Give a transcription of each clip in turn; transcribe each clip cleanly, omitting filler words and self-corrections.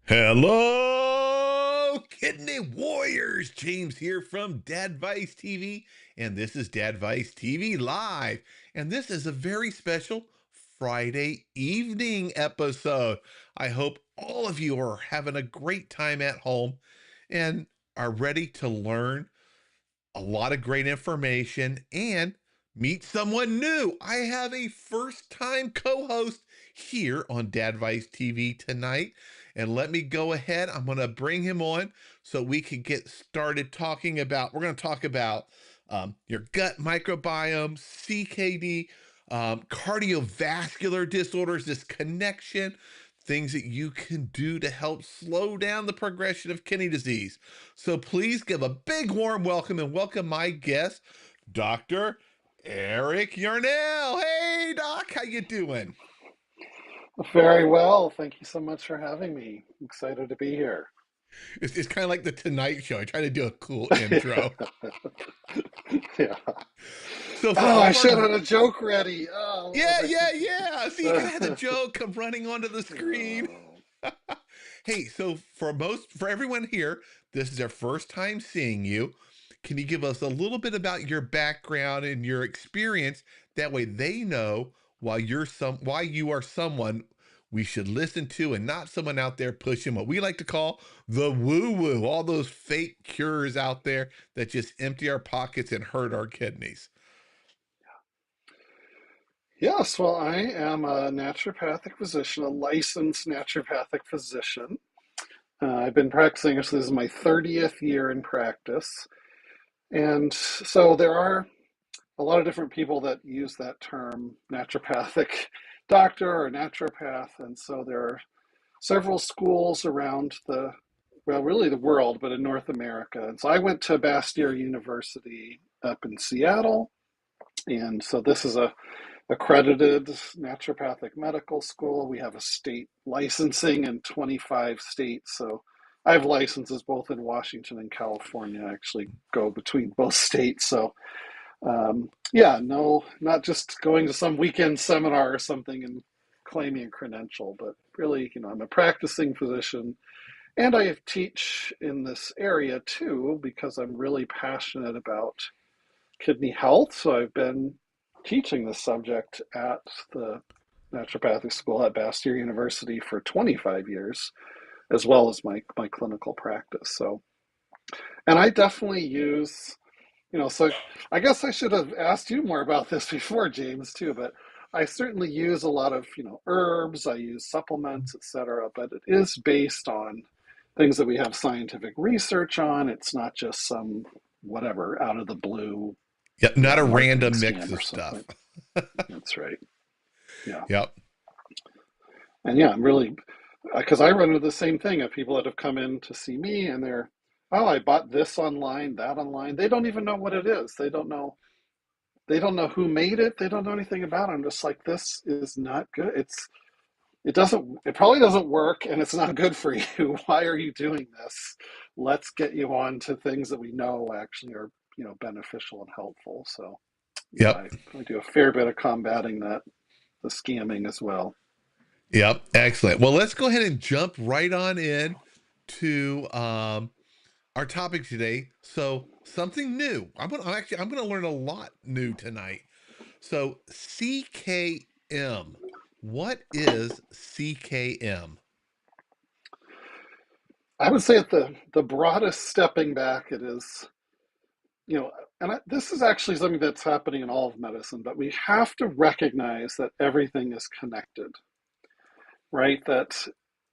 Hello, Kidney Warriors. James here from Dadvice TV, and this is Dadvice TV Live. And this is a very special Friday evening episode. I hope all of you are having a great time at home and are ready to learn a lot of great information and meet someone new. I have a first time co host here on Dadvice TV tonight. And let me go ahead. I'm going to bring him on so we can get started talking about. We're going to talk about your gut microbiome, CKD, cardiovascular disorders, this connection, things that you can do to help slow down the progression of kidney disease. So please give a big warm welcome and welcome my guest, Dr. Eric Yarnell. Hey, Doc, how you doing? Very well. Thank you so much for having me. Excited to be here. It's kind of like the Tonight Show. I try to do a cool intro. Yeah. So for Oh, all I of our, should have had a joke ready. Oh, what was yeah, I yeah, thinking? yeah. See, you gotta have the joke come running onto the screen. Oh, Hey, so for everyone here, this is their first time seeing you. Can you give us a little bit about your background and your experience? That way they know why you are someone we should listen to and not someone out there pushing what we like to call the woo-woo, all those fake cures out there that just empty our pockets and hurt our kidneys. yes, well, I am a naturopathic physician, a licensed naturopathic physician. I've been practicing, actually, this is my 30th year in practice. And so there are a lot of different people that use that term naturopathic doctor or naturopath. And so there are several schools around well, really the world, but in North America. And so I went to Bastyr University up in Seattle. And so this is a accredited naturopathic medical school. We have a state licensing in 25 states. So I have licenses both in Washington and California. I actually go between both states. So yeah, no, not just going to some weekend seminar or something and claiming a credential, but really, I'm a practicing physician and I teach in this area too because I'm really passionate about kidney health. So I've been teaching this subject at the naturopathic school at Bastyr University for 25 years, as well as my clinical practice. So, and I definitely use, so I guess I should have asked you more about this before, James, too, but I certainly use a lot of, herbs, I use supplements, etc., but it is based on things that we have scientific research on. It's not just some whatever out of the blue, Yep, not a marketing random mix scam of or something. stuff. That's right. Yeah. Yep. And yeah, I'm really, because I run into the same thing of people that have come in to see me and they're, oh, I bought this online, that online. They don't even know what it is. They don't know who made it. They don't know anything about it. I'm just like, this is not good. It probably doesn't work and it's not good for you. Why are you doing this? Let's get you on to things that we know actually are, beneficial and helpful. So yeah, Yep. I do a fair bit of combating the scamming as well. Yep. Excellent. Well, let's go ahead and jump right on in to our topic today. So something new. I'm gonna learn a lot new tonight. So CKM. What is CKM? I would say at the broadest stepping back, it is, this is actually something that's happening in all of medicine, but we have to recognize that everything is connected, right? That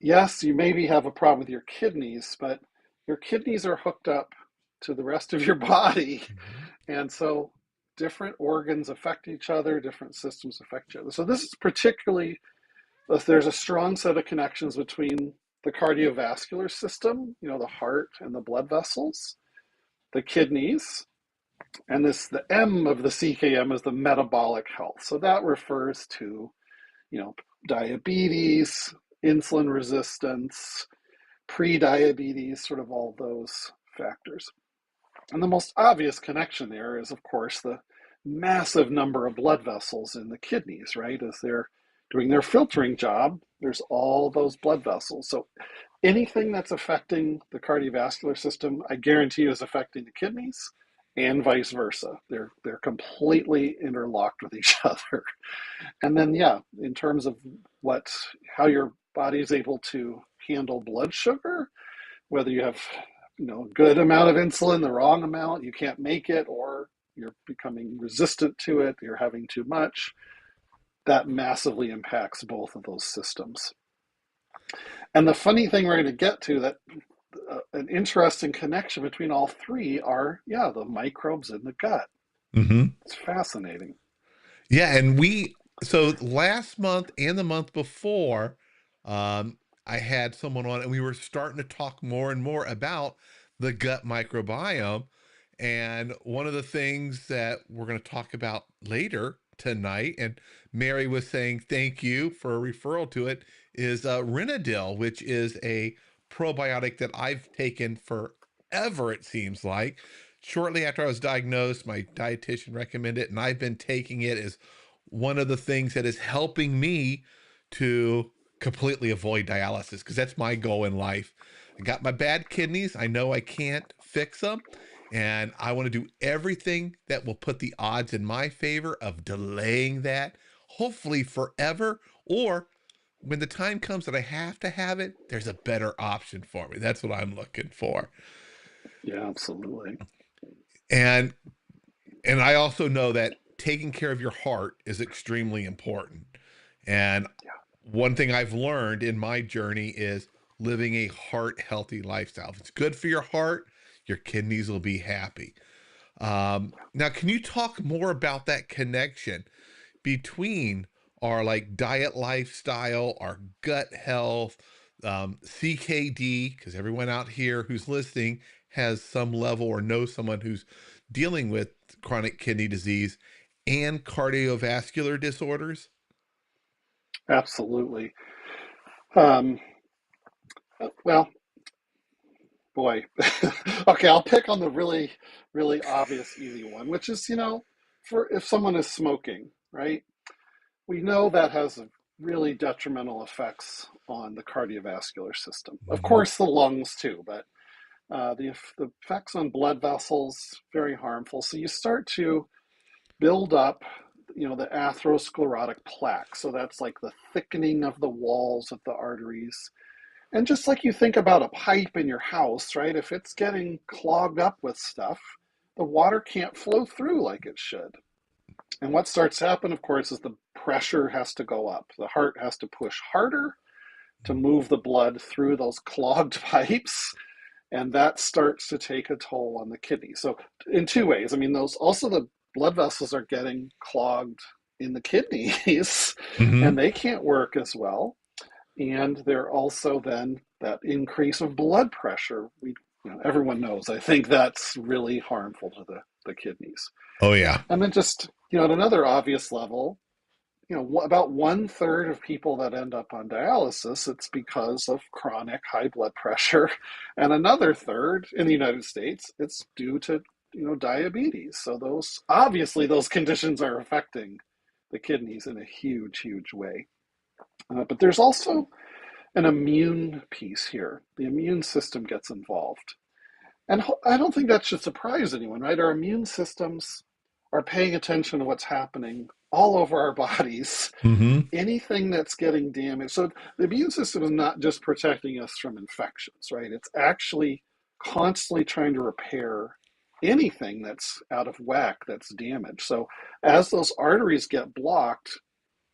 yes, you maybe have a problem with your kidneys, but your kidneys are hooked up to the rest of your body. Mhm. And so different organs affect each other, different systems affect each other. So this is particularly, there's a strong set of connections between the cardiovascular system, the heart and the blood vessels, the kidneys, and the M of the CKM is the metabolic health. So that refers to, you know, diabetes, insulin resistance, pre-diabetes, sort of all those factors. And the most obvious connection there is, of course, the massive number of blood vessels in the kidneys, right? As they're doing their filtering job, there's all those blood vessels. So anything that's affecting the cardiovascular system, I guarantee you is affecting the kidneys and vice versa. They're completely interlocked with each other. And then, yeah, in terms of how your body is able to handle blood sugar, whether you have a good amount of insulin, the wrong amount, you can't make it, or you're becoming resistant to it, you're having too much, that massively impacts both of those systems. And the funny thing we're going to get to, that an interesting connection between all three are, yeah, the microbes in the gut. Hmm. It's fascinating. Yeah, and so last month and the month before, I had someone on and we were starting to talk more and more about the gut microbiome. And one of the things that we're going to talk about later tonight, and Mary was saying thank you for a referral to it, is Renadyl, which is a probiotic that I've taken forever, it seems like. Shortly after I was diagnosed, my dietitian recommended it, and I've been taking it as one of the things that is helping me to completely avoid dialysis, because that's my goal in life. I got my bad kidneys. I know I can't fix them. And I want to do everything that will put the odds in my favor of delaying that, hopefully forever, or when the time comes that I have to have it, there's a better option for me. That's what I'm looking for. Yeah, absolutely. And and I also know that taking care of your heart is extremely important. And one thing I've learned in my journey is living a heart healthy lifestyle. If it's good for your heart, your kidneys will be happy. Now, can you talk more about that connection between our like diet lifestyle, our gut health, CKD, because everyone out here who's listening has some level or knows someone who's dealing with chronic kidney disease and cardiovascular disorders? Absolutely. Um, well, boy. Okay, I'll pick on the really, really obvious, easy one, which is, for if someone is smoking, right? We know that has really detrimental effects on the cardiovascular system. Of Mhm. course, the lungs too, but the effects on blood vessels, very harmful. So you start to build up, the atherosclerotic plaque. So that's like the thickening of the walls of the arteries. And just like you think about a pipe in your house, right? If it's getting clogged up with stuff, the water can't flow through like it should. And what starts to happen, of course, is the pressure has to go up. The heart has to push harder to move the blood through those clogged pipes, and that starts to take a toll on the kidney. So, in two ways, I mean, those also the blood vessels are getting clogged in the kidneys, and Hmm. they can't work as well. And they're also then that increase of blood pressure. Everyone knows. I think that's really harmful to the kidneys. Oh, yeah. And then just at another obvious level, about 1/3 of people that end up on dialysis, it's because of chronic high blood pressure, and another third in the United States, it's due to diabetes. So those conditions are affecting the kidneys in a huge, huge way. But there's also an immune piece here. The immune system gets involved. And I don't think that should surprise anyone, right? Our immune systems are paying attention to what's happening all over our bodies. Hmm. Anything that's getting damaged. So the immune system is not just protecting us from infections, right? It's actually constantly trying to repair anything that's out of whack, that's damaged. So as those arteries get blocked,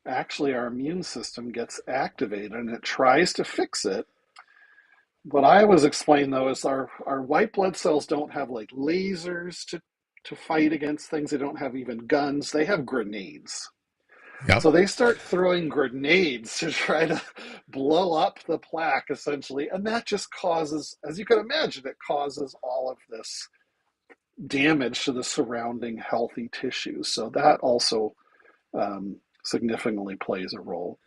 actually our immune system gets activated and it tries to fix it. What I was explaining though is our white blood cells don't have like lasers to fight against things. They don't have even guns. They have grenades. So Yep. they start throwing grenades to try to blow up the plaque essentially. And that just causes, as you can imagine, it causes all of this damage to the surrounding healthy tissues. So that also significantly plays a role.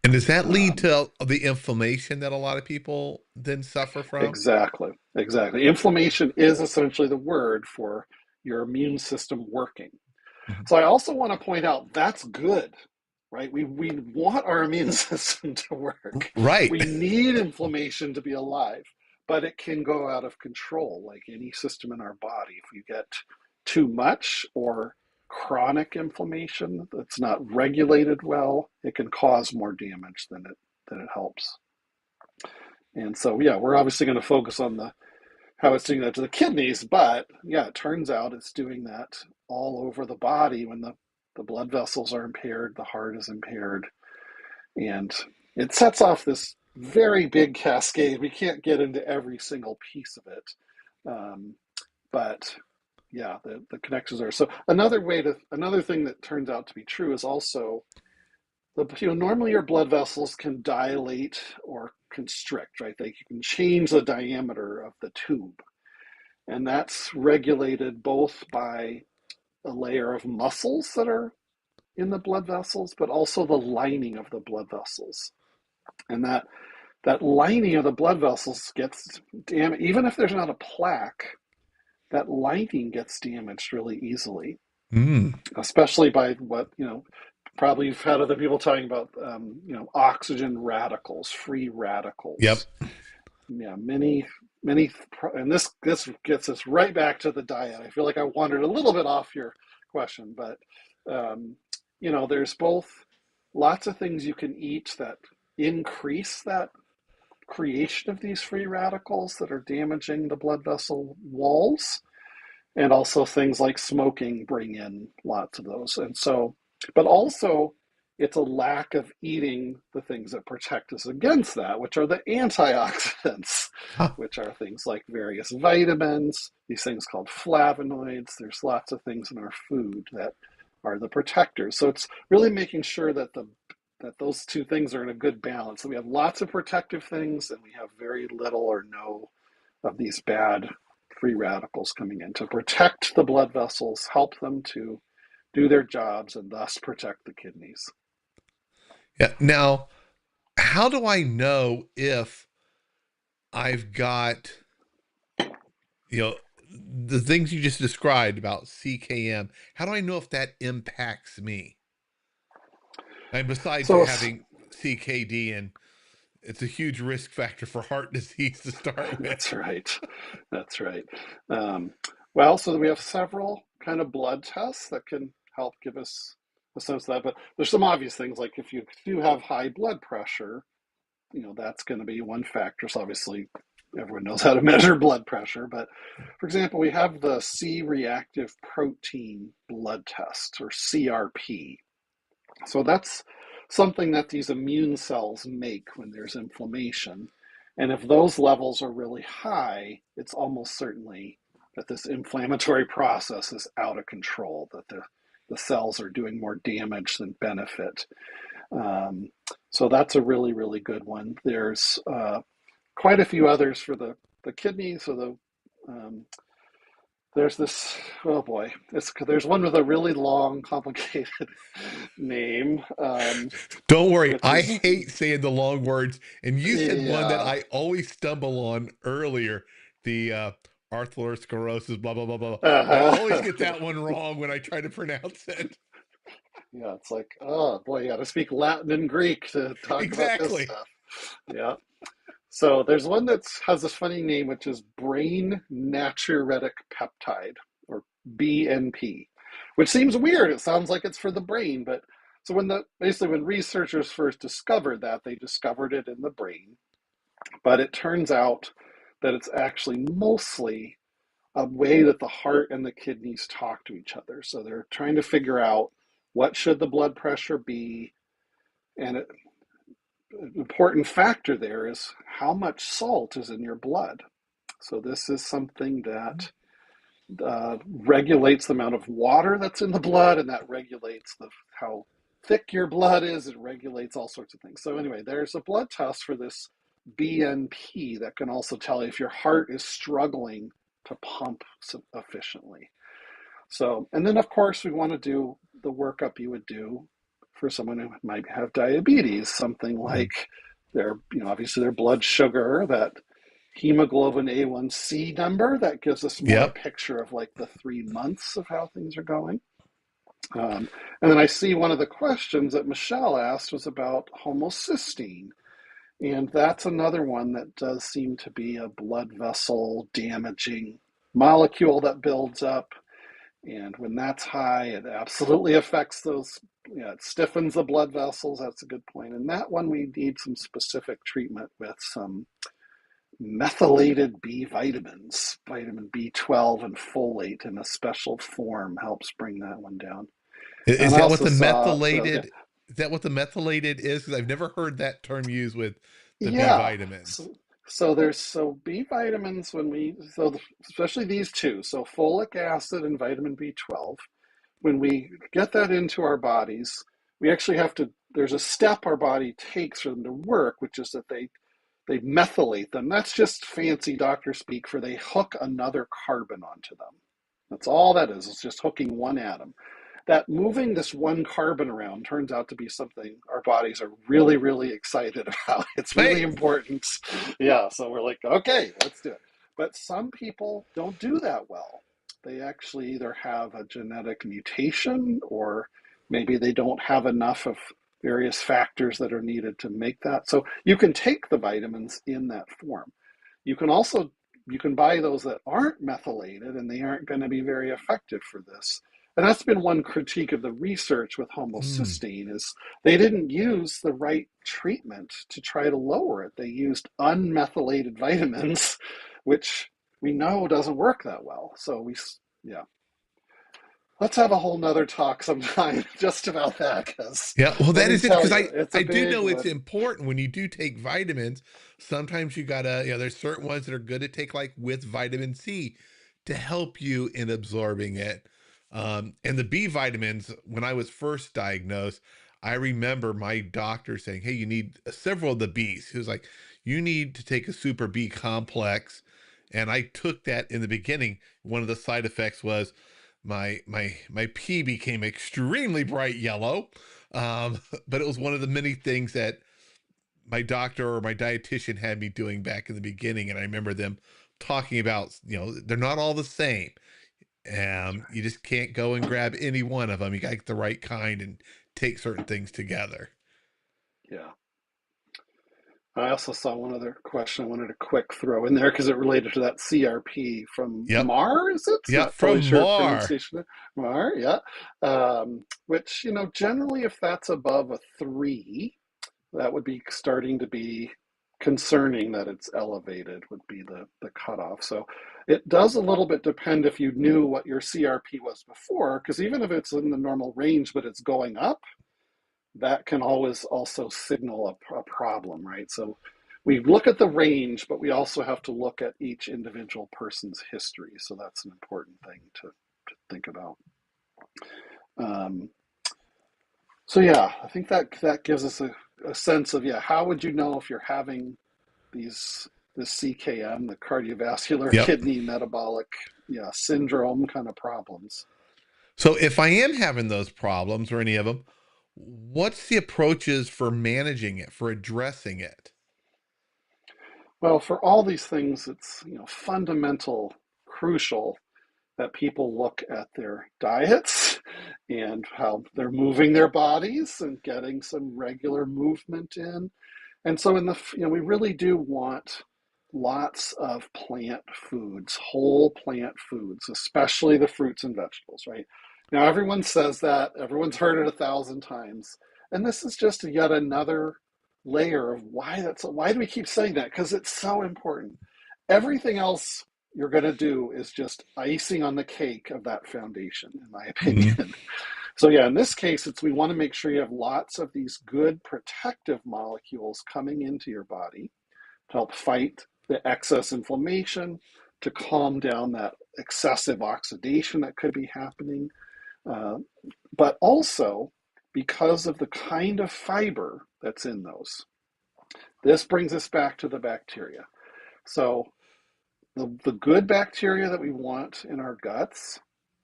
And does that lead Um, to the inflammation that a lot of people then suffer from? exactly, exactly. Inflammation is essentially the word for your immune system working. Mhm. So I also want to point out that's good. right? We want our immune system to work. Right. We need inflammation to be alive, but it can go out of control like any system in our body. If you get too much or chronic inflammation that's not regulated well, it can cause more damage than it helps. And so, yeah, we're obviously going to focus on the how it's doing that to the kidneys, but yeah, it turns out it's doing that all over the body when the blood vessels are impaired, the heart is impaired, and it sets off this very big cascade. We can't get into every single piece of it, but yeah, the connections are. So another thing that turns out to be true is also normally your blood vessels can dilate or constrict, right? They can change the diameter of the tube. And that's regulated both by a layer of muscles that are in the blood vessels, but also the lining of the blood vessels. And that lining of the blood vessels gets damaged. Even if there's not a plaque, that lining gets damaged really easily, Mm. especially by what, probably you've had other people talking about, oxygen radicals, free Yep. radicals. Yeah, many, and this gets us right back to the diet. I feel like I wandered a little bit off your question, but there's both lots of things you can eat that increase that creation of these free radicals that are damaging the blood vessel walls, and also things like smoking bring in lots of those. And so, but also it's a lack of eating the things that protect us against that, which are the antioxidants, Huh. which are things like various vitamins, these things called flavonoids. There's lots of things in our food that are the protectors. So it's really making sure that those two things are in a good balance. So we have lots of protective things and we have very little or no of these bad free radicals coming in to protect the blood vessels, help them to do their jobs, and thus protect the kidneys. Yeah. Now, how do I know if I've got, you know, the things you just described about CKM? How do I know if that impacts me? And besides So having CKD, and it's a huge risk factor for heart disease to start with. that's right. That's right. Um, well, so we have several kind of blood tests that can help give us a sense of that. But there's some obvious things like if you do have high blood pressure, that's going to be one factor. So obviously, everyone knows how to measure blood pressure. But for example, we have the C-Reactive Protein blood test, or CRP. So that's something that these immune cells make when there's inflammation. And if those levels are really high, it's almost certainly that this inflammatory process is out of control, that the cells are doing more damage than benefit. So that's a really, really good one. There's quite a few others for the kidney. So there's this, oh boy, there's one with a really long, complicated name, Don't worry, which I is, hate saying the long words. And you said one that yeah, I always stumble on earlier, the arteriosclerosis, blah, blah, blah, blah. I always uh-huh. get that one wrong when I try to pronounce it. Yeah, it's like, oh boy, you got to speak Latin and Greek to talk about this Exactly. stuff. Yeah. So there's one that has this funny name, which is brain natriuretic peptide, or BNP, which seems weird. It sounds like it's for the brain, but so basically when researchers first discovered that, they discovered it in the brain, but it turns out that it's actually mostly a way that the heart and the kidneys talk to each other. So they're trying to figure out what should the blood pressure be, and an important factor there is how much salt is in your blood. So this is something that regulates the amount of water that's in the blood, and that regulates how thick your blood is. It regulates all sorts of things. So anyway, there's a blood test for this BNP that can also tell you if your heart is struggling to pump efficiently. So, and then of course we want to do the workup you would do for someone who might have diabetes, something like obviously their blood sugar, that hemoglobin A1c number that gives us more a Yep. picture of like the 3 months of how things are going. Um, and then I see one of the questions that Michelle asked was about homocysteine. And that's another one that does seem to be a blood vessel damaging molecule that builds up. And when that's high, it absolutely affects those, it stiffens the blood vessels. That's a good point. And that one, we need some specific treatment with some methylated B vitamins. Vitamin B12 and folate in a special form helps bring that one down. Is And I that what also the saw, so yeah, methylated? Is that what the methylated is? Because I've never heard that term used with the B yeah. vitamins. So there's B vitamins when especially these two, so folic acid and vitamin B12. When we get that into our bodies, we actually have to. There's a step our body takes for them to work, which is that they methylate them. That's just fancy doctor speak for they hook another carbon onto them. That's all that is. It's just hooking one atom. That moving this one carbon around turns out to be something our bodies are really, really excited about. It's really Hey, important. Yeah, so we're like, okay, let's do it. But some people don't do that well. They actually either have a genetic mutation or maybe they don't have enough of various factors that are needed to make that. So you can take the vitamins in that form. You can also you can buy those that aren't methylated and they aren't going to be very effective for this. And that's been one critique of the research with mm, homocysteine is they didn't use the right treatment to try to lower it. They used unmethylated vitamins, which we know doesn't work that well. So yeah, let's have a whole nother talk sometime just about that because yeah. Well, let that me is it. tell Because you, it's a I do big know it's one. important when you do take vitamins. Sometimes you gotta, there's certain ones that are good to take, like with vitamin C, to help you in absorbing it. And the B vitamins, when I was first diagnosed, I remember my doctor saying, "Hey, you need several of the Bs." He was like, "You need to take a super B complex." And I took that in the beginning. One of the side effects was my pee became extremely bright yellow. But it was one of the many things that my doctor or my dietitian had me doing back in the beginning, and I remember them talking about, they're not all the same. You just can't go and grab any one of them. You got to get the right kind and take certain things together. Yeah. I also saw one other question I wanted to quick throw in there because it related to that CRP from Yep. Mar, is it? Yep. Not totally From sure Mar. pronunciation. Mar, yeah. Which, generally if that's above a 3, that would be starting to be concerning that it's elevated would be the cutoff. So it does a little bit depend if you knew what your CRP was before, because even if it's in the normal range but it's going up, that can always also signal a problem, right? So we look at the range, but we also have to look at each individual person's history. So that's an important thing to think about. Um, so yeah, I think that gives us a sense of how would you know if you're having these this CKM, the cardiovascular Yep. kidney metabolic syndrome kind of problems. So if I am having those problems or any of them, what's the approaches for managing it, for addressing it? Well, for all these things, it's fundamental, crucial that people look at their diets and how they're moving their bodies and getting some regular movement in. And so we really do want lots of plant foods, whole plant foods, especially the fruits and vegetables, right? Now everyone says that, everyone's heard it 1,000 times. And this is just yet another layer of why do we keep saying that? Because it's so important. Everything else you're going to do is just icing on the cake of that foundation, in my Mm-hmm. opinion. So yeah, in this case, we want to make sure you have lots of these good protective molecules coming into your body to help fight the excess inflammation, to calm down that excessive oxidation that could be happening, uh, but also because of the kind of fiber that's in those. This brings us back to the bacteria. So the good bacteria that we want in our guts,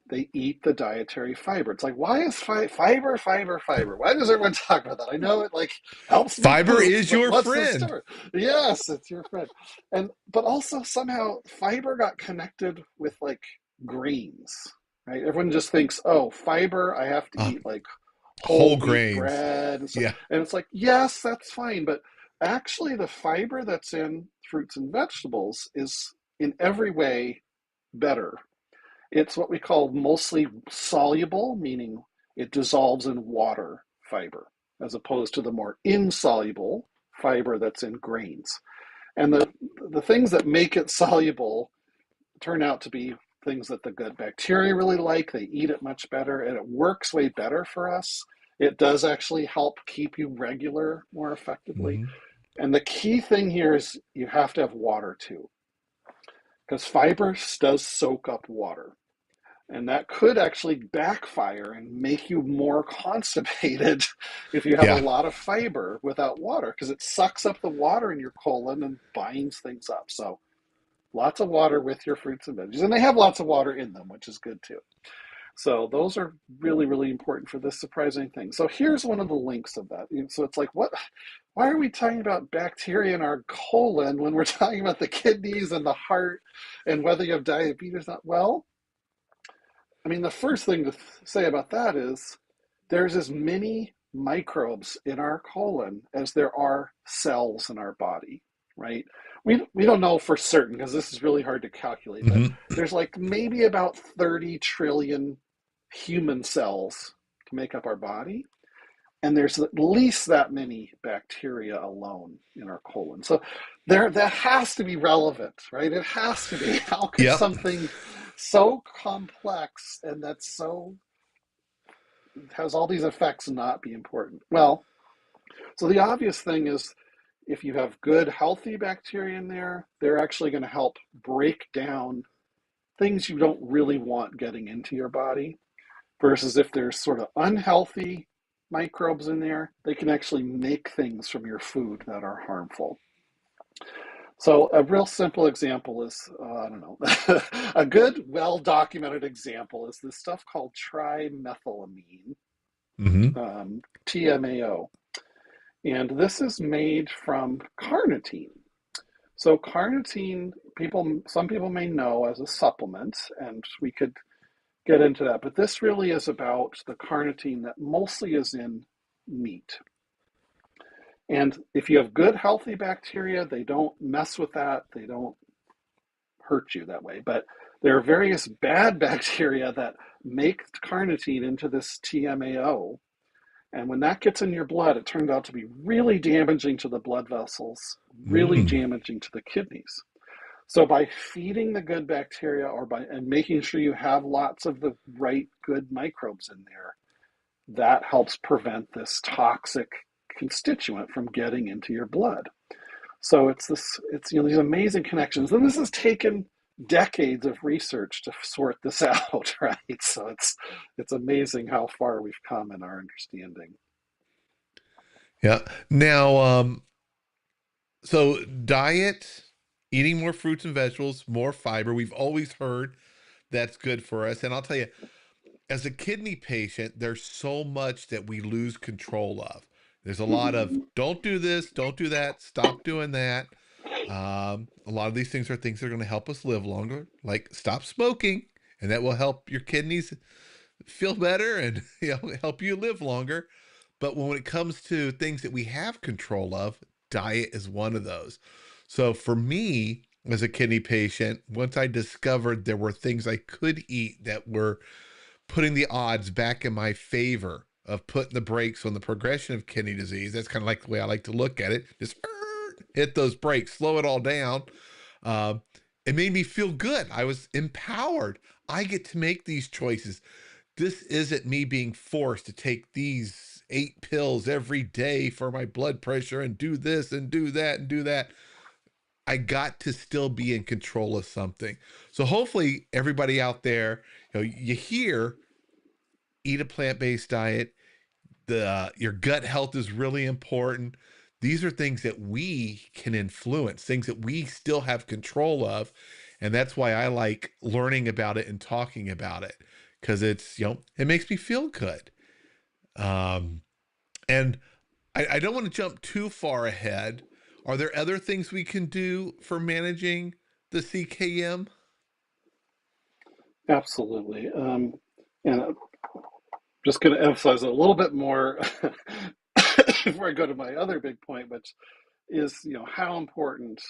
they eat the dietary fiber. It's like, why is fiber, fiber, fiber? Why does everyone talk about that? I know it like helps me Fiber poop, is but your what's the friend. story? Yes, it's your friend. But also somehow fiber got connected with like grains, right? Everyone just thinks, oh, fiber, I have to Uh, eat like whole whole wheat grains. bread and stuff. Yeah. And it's like, yes, that's fine. But actually, the fiber that's in fruits and vegetables is in every way better. It's what we call mostly soluble, meaning it dissolves in water fiber, as opposed to the more insoluble fiber that's in grains. And the things that make it soluble turn out to be things that the good bacteria really like. They eat it much better, and it works way better for us. It does actually help keep you regular more effectively. Hmm. And the key thing here is you have to have water too, because fiber does soak up water. And that could actually backfire and make you more constipated if you have a Yeah. lot of fiber without water, because it sucks up the water in your colon and binds things up. So lots of water with your fruits and veggies. And they have lots of water in them, which is good too. So those are really, really important for this surprising thing. So here's one of the links of that. So it's like, what? Why are we talking about bacteria in our colon when we're talking about the kidneys and the heart and whether you have diabetes or not? Well, I mean, the first thing to say about that is there's as many microbes in our colon as there are cells in our body, right? We don't know for certain because this is really hard to calculate, but Hmm. there's like maybe about 30 trillion human cells to make up our body. And there's at least that many bacteria alone in our colon. So that has to be relevant, right? It has to be. How could Yep. something so complex and that's so has all these effects not be important? Well, so the obvious thing is if you have good, healthy bacteria in there, they're actually going to help break down things you don't really want getting into your body. Versus if there's sort of unhealthy microbes in there, they can actually make things from your food that are harmful. So a real simple example is, I don't know, a good, well-documented example is this stuff called trimethylamine, Hmm. TMAO. And this is made from carnitine. So carnitine, some people may know as a supplement, and we could get into that, but this really is about the carnitine that mostly is in meat. And if you have good, healthy bacteria, they don't mess with that. They don't hurt you that way. But there are various bad bacteria that make carnitine into this TMAO. And when that gets in your blood, it turns out to be really damaging to the blood vessels, really Mm. damaging to the kidneys. So by feeding the good bacteria and making sure you have lots of the right good microbes in there, that helps prevent this toxic constituent from getting into your blood. So it's these amazing connections. And this has taken decades of research to sort this out, right? So it's amazing how far we've come in our understanding. Yeah. Now, so diet, eating more fruits and vegetables, more fiber. We've always heard that's good for us. And I'll tell you, as a kidney patient, there's so much that we lose control of. There's a lot of don't do this, don't do that, stop doing that. A lot of these things are things that are going to help us live longer, like stop smoking, and that will help your kidneys feel better and help you live longer. But when it comes to things that we have control of, diet is one of those. So for me, as a kidney patient, once I discovered there were things I could eat that were putting the odds back in my favor of putting the brakes on the progression of kidney disease. That's kind of like the way I like to look at it. Just hit those brakes, slow it all down. Um, it made me feel good. I was empowered. I get to make these choices. This isn't me being forced to take these 8 pills every day for my blood pressure and do this and do that and do that. I got to still be in control of something. So hopefully everybody out there, you hear eat a plant-based diet. Your gut health is really important. These are things that we can influence, things that we still have control of, and that's why I like learning about it and talking about it because it makes me feel good. Um, and I don't want to jump too far ahead. Are there other things we can do for managing the CKM? Absolutely. And I'm just going to emphasize a little bit more before I go to my other big point, which is, how important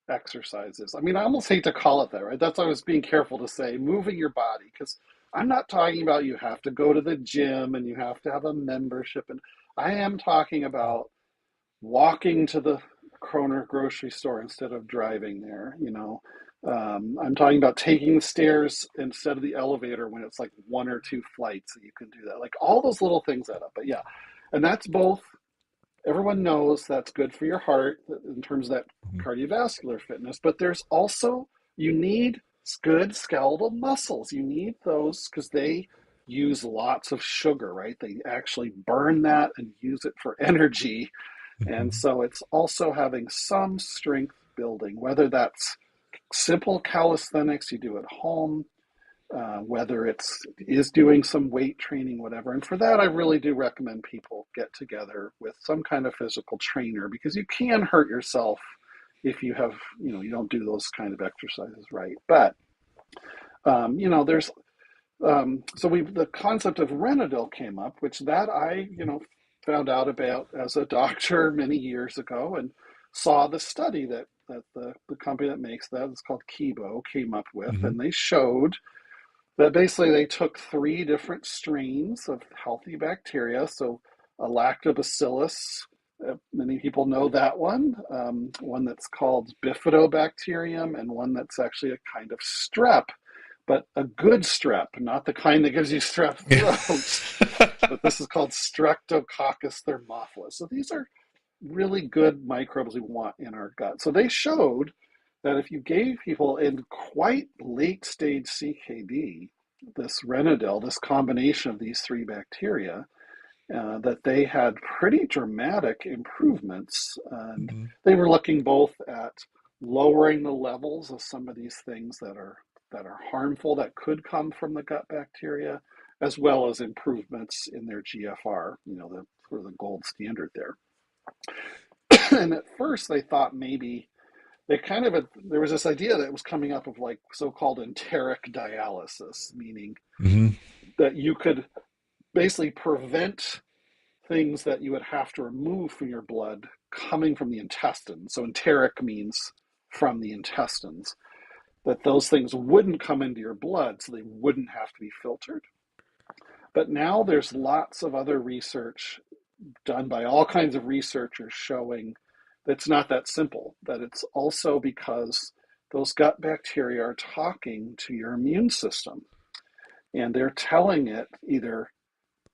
exercise is. I mean, I almost hate to call it that, right? That's why I was being careful to say moving your body, because I'm not talking about you have to go to the gym and you have to have a membership. And I am talking about walking to the Kroner grocery store instead of driving there. I'm talking about taking the stairs instead of the elevator when it's like one or two flights that you can do that. Like all those little things add up. But yeah, and that's both, everyone knows that's good for your heart in terms of that Mhm. cardiovascular fitness, but there's also, you need good skeletal muscles. You need those because they use lots of sugar, right? They actually burn that and use it for energy. And Mhm. so it's also having some strength building, whether that's simple calisthenics you do at home, whether it's is doing some weight training, whatever. And for that, I really do recommend people get together with some kind of physical trainer because you can hurt yourself if you have, you don't do those kind of exercises right. But there's so the concept of Renadyl came up, which that I found out about as a doctor many years ago, and saw the study that the company that makes that is called Kibo came up with, Mhm. and they showed that basically they took three different strains of healthy bacteria. So a lactobacillus, many people know that one that's called bifidobacterium, and one that's actually a kind of strep, but a good strep, not the kind that gives you strep throat. But this is called Streptococcus thermophilus. So these are really good microbes we want in our gut. So they showed that if you gave people in quite late stage CKD this Renadyl, this combination of these three bacteria, that they had pretty dramatic improvements. And Mhm. they were looking both at lowering the levels of some of these things that are harmful that could come from the gut bacteria, as well as improvements in their GFR, the sort of the gold standard there. And at first they thought maybe there was this idea that was coming up of like so-called enteric dialysis, meaning Mhm. that you could basically prevent things that you would have to remove from your blood coming from the intestines. So enteric means from the intestines, that those things wouldn't come into your blood, so they wouldn't have to be filtered. But now there's lots of other research done by all kinds of researchers showing that it's not that simple, that it's also because those gut bacteria are talking to your immune system and they're telling it either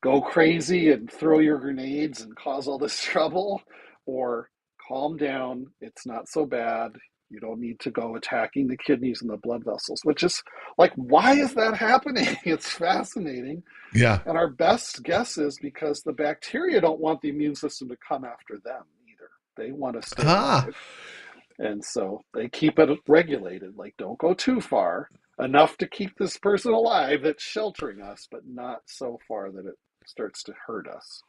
go crazy and throw your grenades and cause all this trouble, or calm down, it's not so bad. You don't need to go attacking the kidneys and the blood vessels, which is like, why is that happening? It's fascinating. Yeah. And our best guess is because the bacteria don't want the immune system to come after them either. They want to stay Ah, alive. And so they keep it regulated. Like, don't go too far, enough to keep this person alive that's sheltering us, but not so far that it starts to hurt us.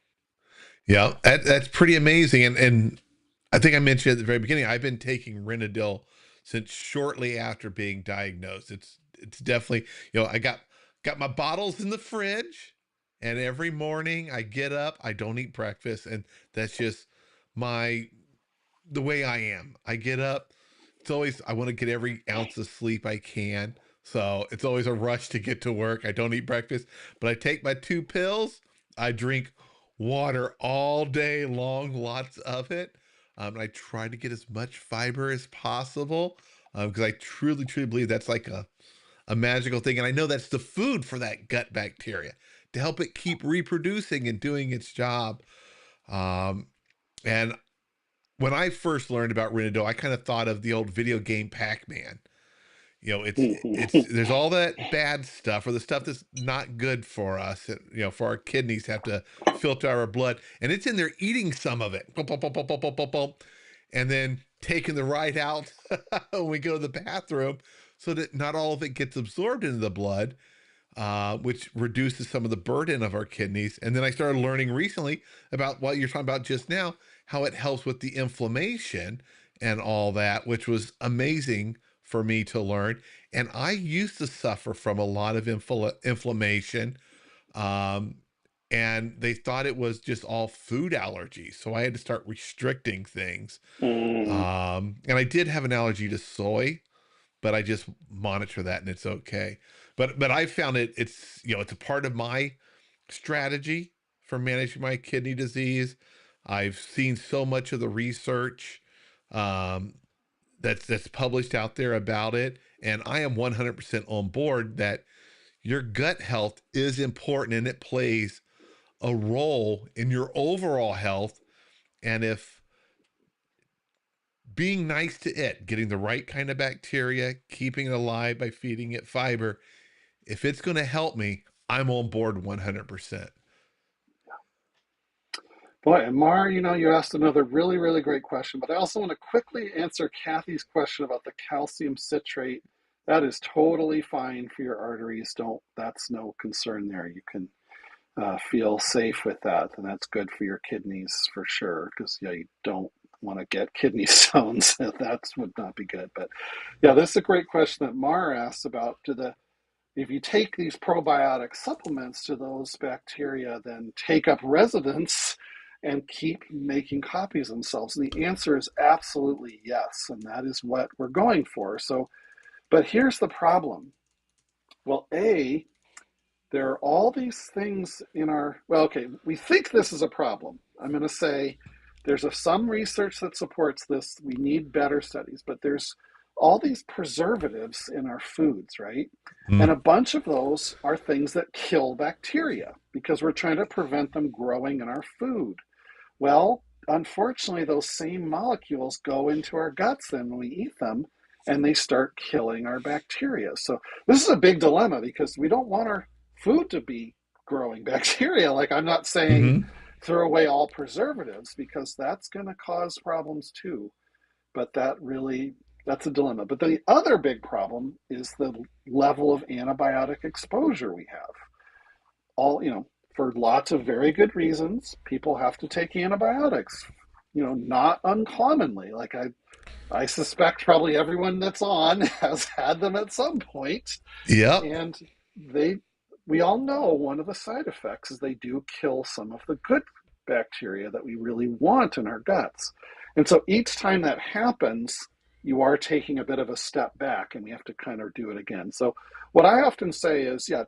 yeah. That's pretty amazing. And I think I mentioned at the very beginning, I've been taking Renadyl since shortly after being diagnosed. It's definitely, I got my bottles in the fridge, and every morning I get up, I don't eat breakfast, and that's just my the way I am. I get up. It's always I want to get every ounce of sleep I can. So it's always a rush to get to work. I don't eat breakfast, but I take my two pills. I drink water all day long, lots of it. I try to get as much fiber as possible because I truly, truly believe that's like a magical thing. And I know that's the food for that gut bacteria to help it keep reproducing and doing its job. Um, and when I first learned about Renadyl, I kind of thought of the old video game Pac-Man. It's there's all that bad stuff or the stuff that's not good for us, for our kidneys have to filter our blood, and it's in there eating some of it, and then taking the right out when we go to the bathroom, so that not all of it gets absorbed into the blood, which reduces some of the burden of our kidneys. And then I started learning recently about what you're talking about just now, how it helps with the inflammation and all that, which was amazing for me to learn. And I used to suffer from a lot of inflammation. Um, and they thought it was just all food allergies. So I had to start restricting things. Mm, And I did have an allergy to soy, but I just monitor that and it's okay. But I found it's a part of my strategy for managing my kidney disease. I've seen so much of the research um, that's published out there about it, and I am 100% on board that your gut health is important and it plays a role in your overall health. And if being nice to it, getting the right kind of bacteria, keeping it alive by feeding it fiber, if it's going to help me, I'm on board 100%. boy, and Mar, you asked another really, really great question, but I also want to quickly answer Kathy's question about the calcium citrate. That is totally fine for your arteries. That's no concern there. You can feel safe with that, and that's good for your kidneys for sure. Because you don't want to get kidney stones. That would not be good. But yeah, this is a great question that Mar asked about. If you take these probiotic supplements, do those bacteria then take up residence and keep making copies of themselves? And the answer is absolutely yes, and that is what we're going for. So, but here's the problem. Well, there are all these things okay, we think this is a problem. I'm going to say there's some research that supports this. We need better studies, but there's all these preservatives in our foods, right? And Mm. a bunch of those are things that kill bacteria because we're trying to prevent them growing in our food. Well, unfortunately, those same molecules go into our guts then when we eat them, and they start killing our bacteria. So this is a big dilemma because we don't want our food to be growing bacteria. Like, I'm not saying Hmm. throw away all preservatives because that's going to cause problems too. But that's a dilemma. But the other big problem is the level of antibiotic exposure we have. For lots of very good reasons, people have to take antibiotics. Not uncommonly. Like, I suspect probably everyone that's on has had them at some point, Yep. and they we all know one of the side effects is they do kill some of the good bacteria that we really want in our guts. And so each time that happens, you are taking a bit of a step back and we have to kind of do it again. So what I often say is, yeah,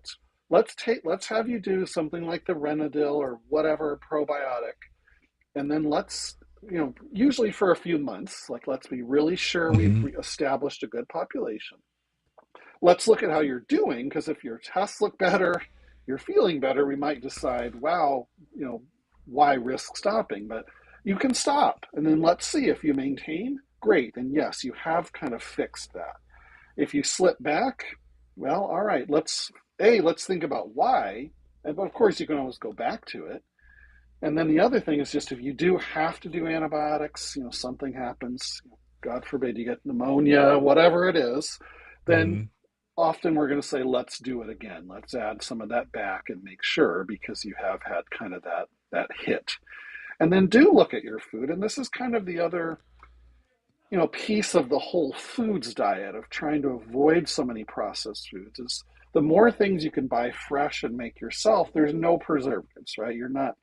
let's have you do something like the Renadyl or whatever probiotic, and then usually for a few months, like, let's be really sure we've Hmm. established a good population. Let's look at how you're doing, because if your tests look better, you're feeling better, we might decide, wow, why risk stopping? But you can stop, and then let's see if you maintain. Great, and yes, you have kind of fixed that. If you slip back, well, all right, let's think about why, and of course you can always go back to it. And then the other thing is, just if you do have to do antibiotics, something happens, God forbid you get pneumonia, whatever it is, then Hmm. often we're going to say, let's do it again. Let's add some of that back and make sure, because you have had kind of that hit. And then do look at your food. And this is kind of the other, piece of the whole foods diet of trying to avoid so many processed foods is the more things you can buy fresh and make yourself, there's no preservatives, right? You're not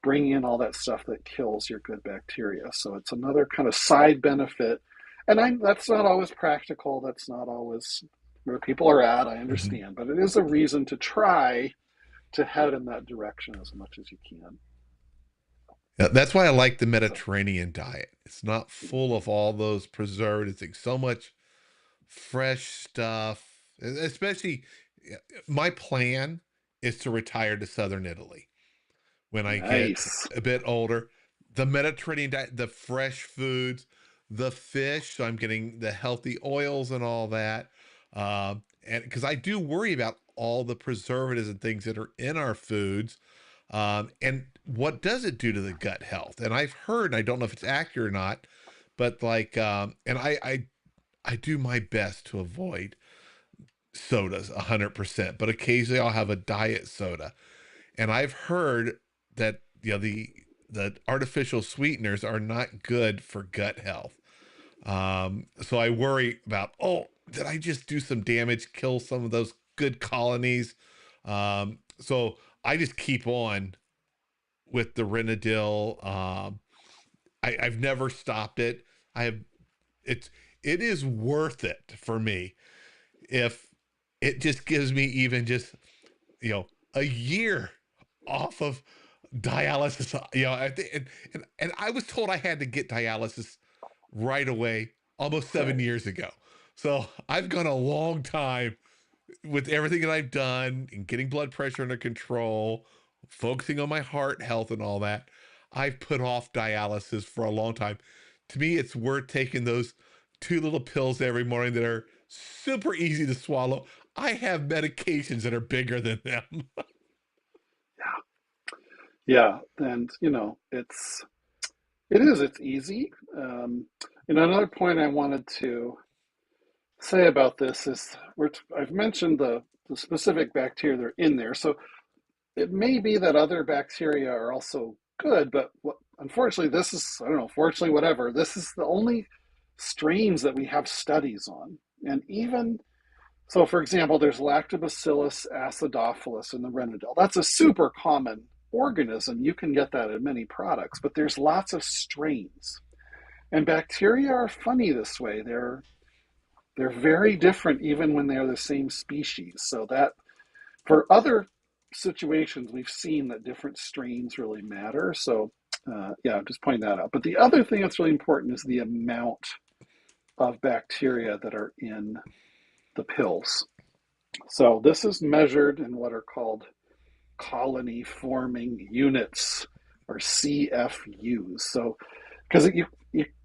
bringing in all that stuff that kills your good bacteria. So it's another kind of side benefit. And that's not always practical. That's not always where people are at. I Hmm. understand. But it is a reason to try to head in that direction as much as you can. Yeah, that's why I like the So, Mediterranean diet. It's not full of all those preservatives. It's so much fresh stuff. Especially, my plan is to retire to southern Italy when I get nice. a bit older. The Mediterranean diet, the fresh foods, the fish. So I'm getting the healthy oils and all that. And because I do worry about all the preservatives and things that are in our foods. And what does it do to the gut health? And I've heard, and I don't know if it's accurate or not, but like, and I do my best to avoid sodas 100%, but occasionally I'll have a diet soda. And I've heard that the artificial sweeteners are not good for gut health. So I worry about, did I just do some damage, kill some of those good colonies? So I just keep on with the Renadyl. I've never stopped it. I have it's it is worth it for me if it just gives me even just a year off of dialysis. And I was told I had to get dialysis right away almost Right. 7 years ago. So I've gone a long time with everything that I've done and getting blood pressure under control, focusing on my heart health and all that. I've put off dialysis for a long time. To me, it's worth taking those two little pills every morning that are super easy to swallow. I have medications that are bigger than them. Yeah, and it's easy. Another point I wanted to say about this is I've mentioned the specific bacteria that are in there. So it may be that other bacteria are also good, but unfortunately, this is, I don't know, fortunately, whatever, this is the only strains that we have studies on. And even so, for example, there's Lactobacillus acidophilus in the Renadyl. That's a super common organism. You can get that in many products, but there's lots of strains. And bacteria are funny this way. They're very different even when they're the same species. So that for other situations, we've seen that different strains really matter. So yeah, just pointing that out. But the other thing that's really important is the amount of bacteria that are in the pills. So this is measured in what are called colony forming units, or CFUs. So because you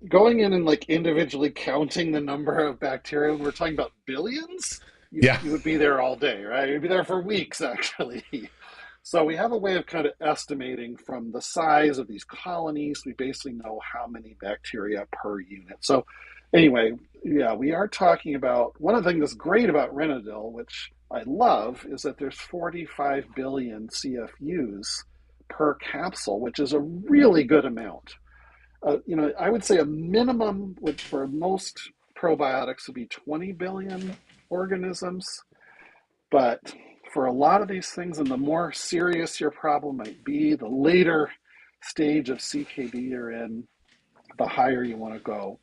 going in and like individually counting the number of bacteria, when we're talking about billions, Yeah. you would be there all day, right? You'd be there for weeks actually. So we have a way of kind of estimating from the size of these colonies. We basically know how many bacteria per unit. So anyway, yeah, we are talking about one of the things that's great about Renadyl, which I love, is that there's 45 billion CFUs per capsule, which is a really good amount. I would say a minimum would for most probiotics would be 20 billion organisms, but for a lot of these things, and the more serious your problem might be, the later stage of CKD you're in, the higher you want to go.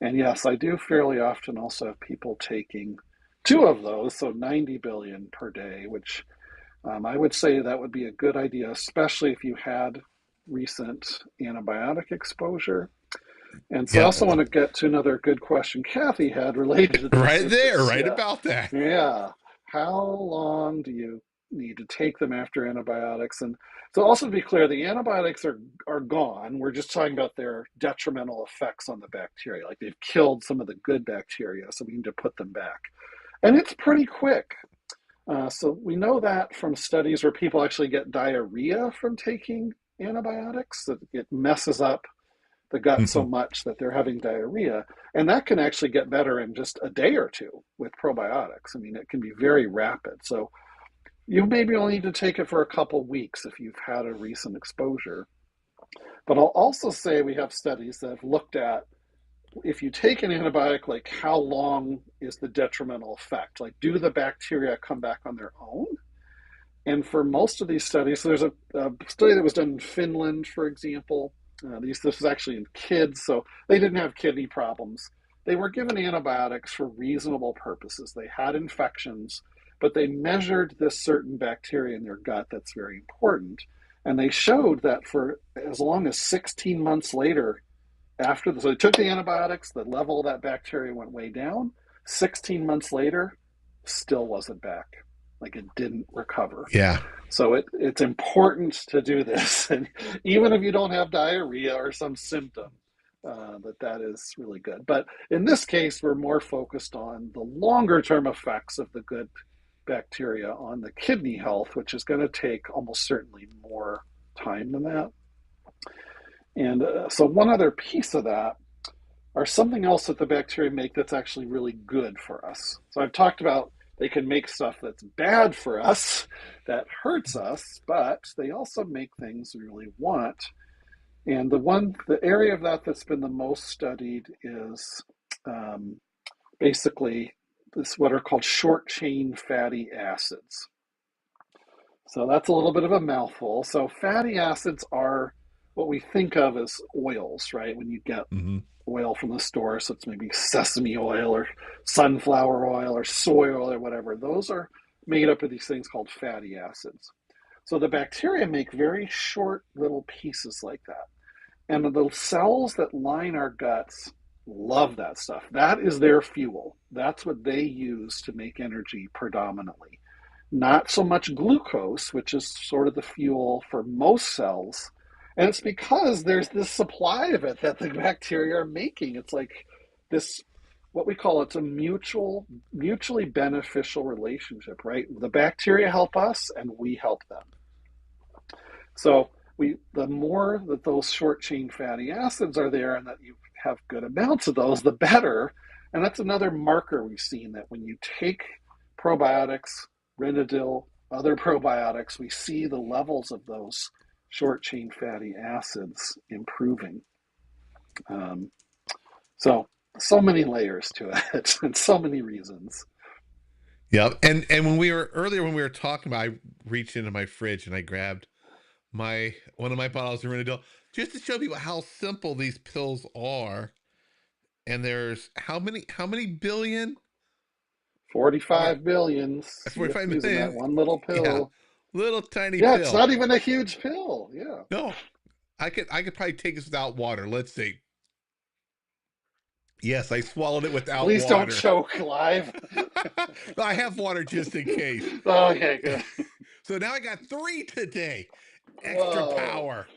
And yes, I do fairly often also have people taking two of those, so 90 billion per day, which I would say that would be a good idea, especially if you had recent antibiotic exposure. And so I Yeah. also want to get to another good question Kathy had related to this, Right which there, is, right about that. yeah, how long do you need to take them after antibiotics? And so also to be clear, the antibiotics are gone. We're just talking about their detrimental effects on the bacteria. Like they've killed some of the good bacteria, so we need to put them back. And it's pretty quick. So we know that from studies where people actually get diarrhea from taking antibiotics, that it messes up the gut so Mhm. much that they're having diarrhea. And that can actually get better in just a day or two with probiotics. I mean, it can be very rapid. So you maybe only need to take it for a couple weeks if you've had a recent exposure. But I'll also say we have studies that have looked at if you take an antibiotic, like how long is the detrimental effect? Like, do the bacteria come back on their own? And for most of these studies, so there's a study that was done in Finland, for example. This was actually in kids, so they didn't have kidney problems. They were given antibiotics for reasonable purposes. They had infections, but they measured this certain bacteria in their gut that's very important. And they showed that for as long as 16 months later, so they took the antibiotics, the level of that bacteria went way down. 16 months later, still wasn't back. Like it didn't recover. Yeah. So it's important to do this, and even if you don't have diarrhea or some symptom, that is really good. But in this case, we're more focused on the longer term effects of the good bacteria on the kidney health, which is going to take almost certainly more time than that. And so one other piece of that are something else that the bacteria make that's actually really good for us. So I've talked about they can make stuff that's bad for us, that hurts us, but they also make things we really want. And the area of that that's been the most studied is basically this what are called short chain fatty acids. So that's a little bit of a mouthful. So fatty acids are what we think of as oils, right? When you get Mm-hmm. oil from the store, so it's maybe sesame oil or sunflower oil or soy oil or whatever. Those are made up of these things called fatty acids. So the bacteria make very short little pieces like that. And the cells that line our guts love that stuff. That is their fuel. That's what they use to make energy predominantly. Not so much glucose, which is sort of the fuel for most cells. And it's because there's this supply of it that the bacteria are making. It's like this, what we call it's a mutually beneficial relationship, right? The bacteria help us and we help them. So the more that those short chain fatty acids are there and that you have good amounts of those, the better. And that's another marker we've seen, that when you take probiotics, Renadyl, other probiotics, we see the levels of those short chain fatty acids improving. So many layers to it and so many reasons. Yep. And when we were talking about, I reached into my fridge and I grabbed one of my bottles of Renadyl just to show people how simple these pills are. And there's how many billion? 45 billions, yep, 45 using that million. one little Yeah. pill. Little tiny Yeah, it's pill. not even a huge pill. Yeah. No, I could probably take this without water. Let's see. Yes, I swallowed it without Please don't water. choke live. I have water just in case. Okay, good. So now I got 3 today. Extra Whoa. power.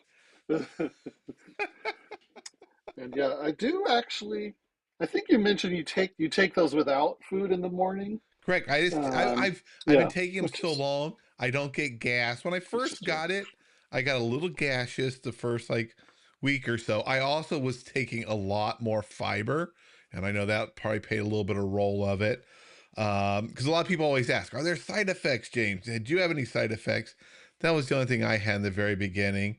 And yeah, I do actually. I think you mentioned you take those without food in the morning. Correct. I've been Yeah, taking them which so is long, I don't get gas. When I first interesting. got it, I got a little gaseous the first like week or so. I also was taking a lot more fiber, and I know that probably played a little bit of role of it. Because a lot of people always ask, "Are there side effects, James? Did you have any side effects?" That was the only thing I had in the very beginning.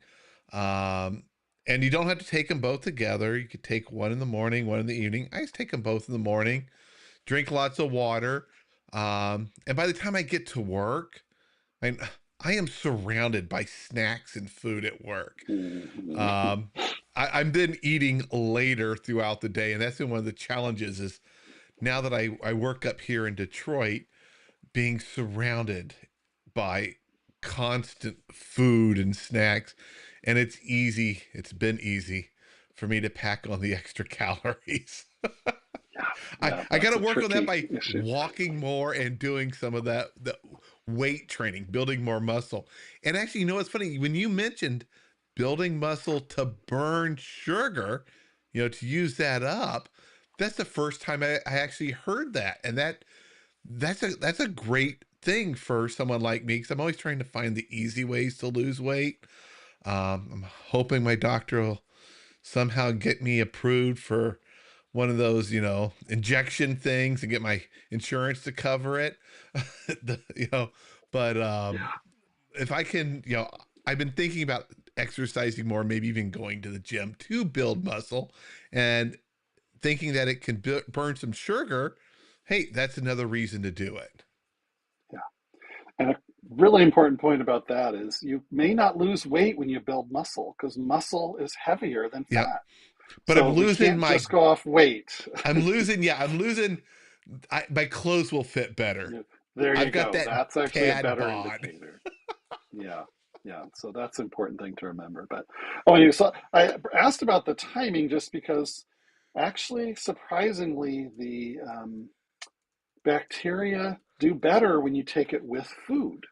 Um, and you don't have to take them both together. You could take one in the morning, one in the evening. I just take them both in the morning, drink lots of water. And by the time I get to work, I, I am surrounded by snacks and food at work. Mhm. Um, I'm then eating later throughout the day. And that's been one of the challenges is now that I work up here in Detroit, being surrounded by constant food and snacks. And it's been easy for me to pack on the extra calories. Yeah, I, yeah, I got that's to a work on that tricky by issue. walking more and doing some of the weight training, building more muscle. And actually, you know what's funny? When you mentioned building muscle to burn sugar, to use that up, that's the first time I actually heard that. And that's a great thing for someone like me because I'm always trying to find the easy ways to lose weight. I'm hoping my doctor will somehow get me approved for one of those, injection things and get my insurance to cover it. the, you know, but Yeah, if I can, I've been thinking about exercising more, maybe even going to the gym to build muscle and thinking that it can burn some sugar. Hey, that's another reason to do it. yeah. And a really important point about that is you may not lose weight when you build muscle because muscle is heavier than Yeah. fat. But I'm So we losing can't just go off weight. I'm losing, my clothes will fit better. There you I've got go. that That's actually a dad better bod. indicator. Yeah, yeah. So that's an important thing to remember. But oh, anyway, so I asked about the timing just because actually, surprisingly, the bacteria do better when you take it with food.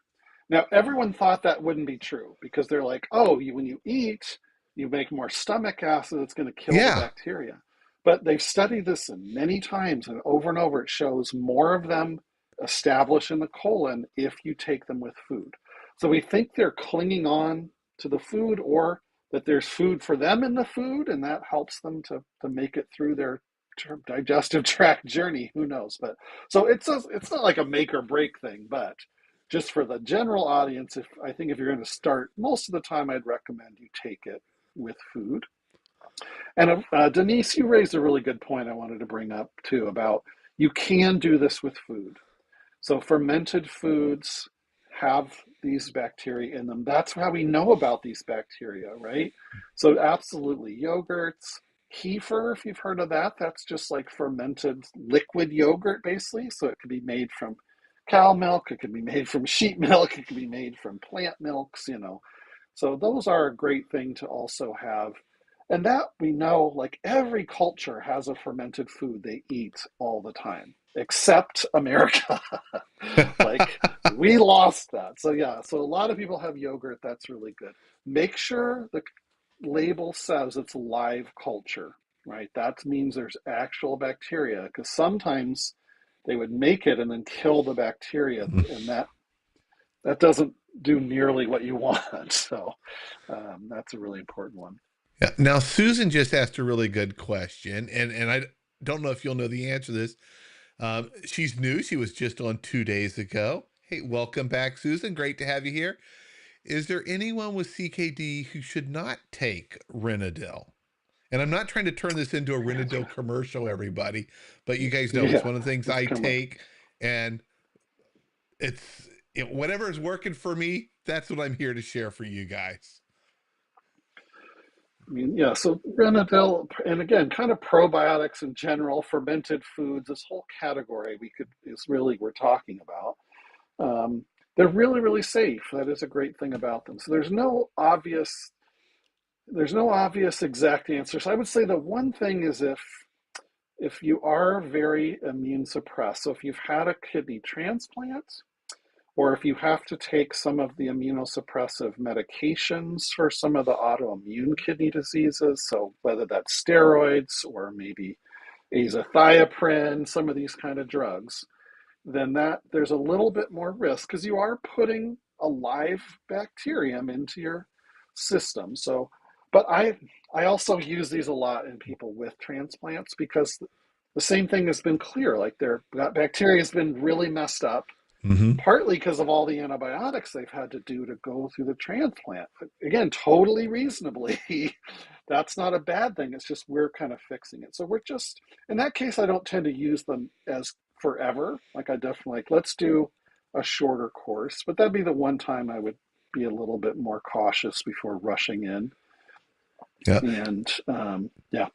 Now, everyone thought that wouldn't be true because they're like, oh, when you eat, you make more stomach acid, it's going to kill the Yeah. bacteria. But they've studied this many times, and over, it shows more of them establish in the colon if you take them with food. So we think they're clinging on to the food or that there's food for them in the food, and that helps them to make it through their digestive tract journey. Who knows? But so it's not like a make or break thing, but just for the general audience, if you're going to start, most of the time I'd recommend you take it with food. And Denise, you raised a really good point I wanted to bring up too about You can do this with food. So fermented foods have these bacteria in them. That's how we know about these bacteria, right? So absolutely, yogurts, kefir, if you've heard of that, that's just like fermented liquid yogurt, basically. So it could be made from cow milk, it could be made from sheep milk, it could be made from plant milks, you know. So those are a great thing to also have. And that we know, like every culture has a fermented food they eat all the time, except America. Like we lost that. So yeah, so a lot of people have yogurt. That's really good. Make sure the label says it's live culture, right? That means there's actual bacteria because sometimes they would make it and then kill the bacteria, and that doesn't do nearly what you want. So that's a really important one. Yeah. Now, Susan just asked a really good question, and I don't know if you'll know the answer to this. She's new. She was just on 2 days ago. Hey, welcome back, Susan. Great to have you here. Is there anyone with CKD who should not take Renadyl? And I'm not trying to turn this into a Renadyl commercial, everybody, but you guys know it's Yeah, one of the things it's I coming. take, and whatever is working for me, that's what I'm here to share for you guys. I mean, yeah, so Renadyl, and again, kind of probiotics in general, fermented foods, this whole category is really we're talking about. They're really, really safe. That is a great thing about them. So there's no obvious exact answer. So I would say the one thing is if you are very immune suppressed, so if you've had a kidney transplant, or if you have to take some of the immunosuppressive medications for some of the autoimmune kidney diseases, so whether that's steroids or maybe azathioprine, some of these kind of drugs, then that there's a little bit more risk because you are putting a live bacterium into your system. So, but I also use these a lot in people with transplants because the same thing has been clear. Like their bacteria has been really messed up, Mm-hmm. partly because of all the antibiotics they've had to do to go through the transplant. Again, totally reasonably, that's not a bad thing. It's just we're kind of fixing it. So we're just, in that case, I don't tend to use them as forever. Like I definitely like, let's do a shorter course, but that'd be the one time I would be a little bit more cautious before rushing in. Yeah. And yeah.